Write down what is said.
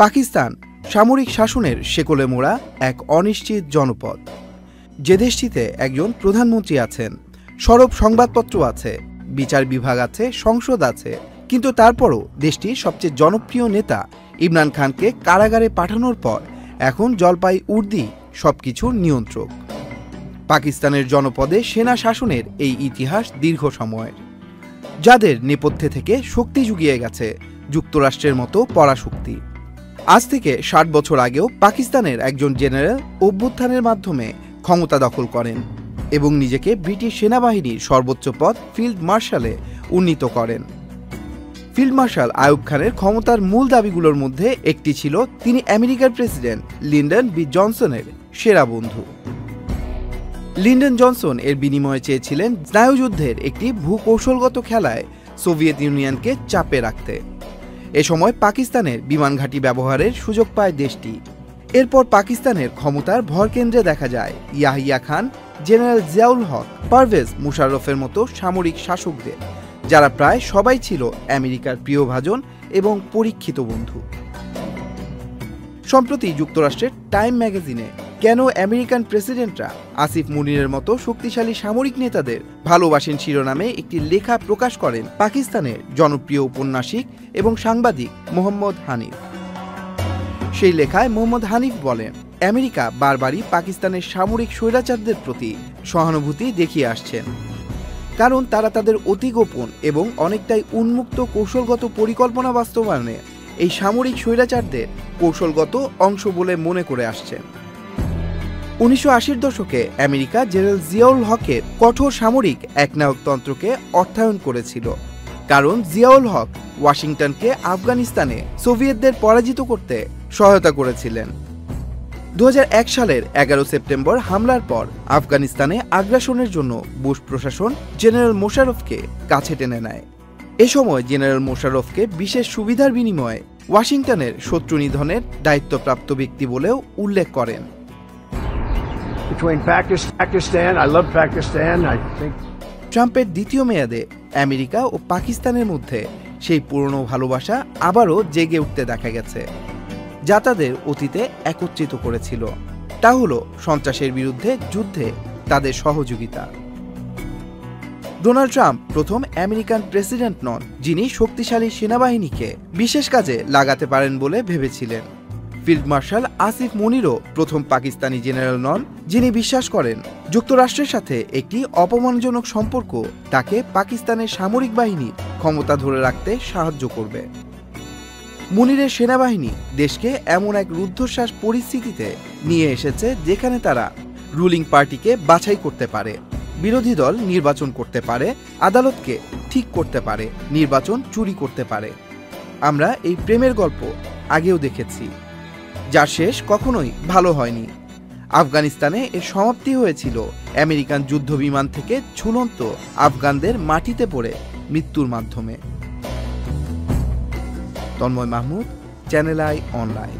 পাকিস্তান সামরিক শাসনের শেকলে মোড়া এক অনিশ্চিত জনপদ। যে দেশটিতে একজন প্রধানমন্ত্রী আছেন, সরব সংবাদপত্র আছে, বিচার বিভাগ আছে, সংসদ আছে, কিন্তু তারপরও দেশটির সবচেয়ে জনপ্রিয় নেতা ইমরান খানকে কারাগারে পাঠানোর পর এখন জলপাই উর্দি সবকিছুর নিয়ন্ত্রক। পাকিস্তানের জনপদে সেনা শাসনের এই ইতিহাস দীর্ঘ সময়ের, যাদের নেপথ্যে থেকে শক্তি জুগিয়ে গেছে যুক্তরাষ্ট্রের মতো পরাশক্তি। আজ থেকে ৬০ বছর আগেও পাকিস্তানের একজন জেনারেল অভ্যুত্থানের মাধ্যমে ক্ষমতা দখল করেন এবং নিজেকে ব্রিটিশ সেনাবাহিনীর সর্বোচ্চ পদ ফিল্ড মার্শালে উন্নীত করেন। ফিল্ড মার্শাল আইয়ুব খানের ক্ষমতার মূল দাবিগুলোর মধ্যে একটি ছিল তিনি আমেরিকার প্রেসিডেন্ট লিন্ডন বি জনসনের সেরা বন্ধু। লিন্ডন জনসন এর বিনিময়ে চেয়েছিলেন স্নায়ুযুদ্ধের একটি ভূকৌশলগত খেলায় সোভিয়েত ইউনিয়নকে চাপে রাখতে। এ সময় পাকিস্তানের বিমান ঘাঁটি ব্যবহারের সুযোগ পায় দেশটি। এরপর পাকিস্তানের ক্ষমতার ভরকেন্দ্রে দেখা যায় ইয়াহিয়া খান, জেনারেল জিয়াউল হক, পারভেজ মুশাররফের মতো সামরিক শাসকদের, যারা প্রায় সবাই ছিল আমেরিকার প্রিয়ভাজন এবং পরীক্ষিত বন্ধু। সম্প্রতি যুক্তরাষ্ট্রের টাইম ম্যাগাজিনে কেন আমেরিকান প্রেসিডেন্টরা আসিফ মুনিরের মতো শক্তিশালী সামরিক নেতাদের ভালোবাসেন শিরোনামে একটি লেখা প্রকাশ করেন পাকিস্তানের জনপ্রিয় ঔপন্যাসিক এবং সাংবাদিক মোহাম্মদ হানিফ। সেই লেখায় মোহাম্মদ হানিফ বলেন, আমেরিকা বারবারই পাকিস্তানের সামরিক স্বৈরাচারদের প্রতি সহানুভূতি দেখিয়ে আসছেন, কারণ তারা তাদের অতি গোপন এবং অনেকটাই উন্মুক্ত কৌশলগত পরিকল্পনা বাস্তবায়নে এই সামরিক স্বৈরাচারদের কৌশলগত অংশ বলে মনে করে আসছেন। ১৯৮০-র দশকে আমেরিকা জেনারেল জিয়াউল হকের কঠোর সামরিক একনায়কতন্ত্রকে অর্থায়ন করেছিল, কারণ জিয়াউল হক ওয়াশিংটনকে আফগানিস্তানে সোভিয়েতদের পরাজিত করতে সহায়তা করেছিলেন। ২০০১ সালের ১১ সেপ্টেম্বর হামলার পর আফগানিস্তানে আগ্রাসনের জন্য বুশ প্রশাসন জেনারেল মোশাররফকে কাছে টেনে নেয়। এ সময় জেনারেল মোশাররফকে বিশেষ সুবিধার বিনিময়ে ওয়াশিংটনের শত্রু নিধনের দায়িত্বপ্রাপ্ত ব্যক্তি বলেও উল্লেখ করেন। ট্রাম্পের দ্বিতীয় মেয়াদে আমেরিকা ও পাকিস্তানের মধ্যে সেই পুরনো ভালোবাসা আবারও জেগে উঠতে দেখা গেছে, যা তাদের অতীতে একত্রিত করেছিল। তা হলো সন্ত্রাসের বিরুদ্ধে যুদ্ধে তাদের সহযোগিতা। ডোনাল্ড ট্রাম্প প্রথম আমেরিকান প্রেসিডেন্ট নন যিনি শক্তিশালী সেনাবাহিনীকে বিশেষ কাজে লাগাতে পারেন বলে ভেবেছিলেন। ফিল্ড মার্শাল আসিফ মুনিরও প্রথম পাকিস্তানি জেনারেল নন যিনি বিশ্বাস করেন যুক্তরাষ্ট্রের সাথে একটি অপমানজনক সম্পর্ক তাকে পাকিস্তানের সামরিক বাহিনীর ক্ষমতা ধরে রাখতে সাহায্য করবে। মুনিরের সেনাবাহিনী দেশকে এমন এক রুদ্ধশ্বাস পরিস্থিতিতে নিয়ে এসেছে যেখানে তারা রুলিং পার্টিকে বাছাই করতে পারে, বিরোধী দল নির্বাচন করতে পারে, আদালতকে ঠিক করতে পারে, নির্বাচন চুরি করতে পারে। আমরা এই প্রেমের গল্প আগেও দেখেছি, যার শেষ কখনোই ভালো হয়নি। আফগানিস্তানে এর সমাপ্তি হয়েছিল আমেরিকান যুদ্ধ বিমান থেকে ঝুলন্ত আফগানদের মাটিতে পড়ে মৃত্যুর মাধ্যমে। Tanmoy Mahmud, channel I online.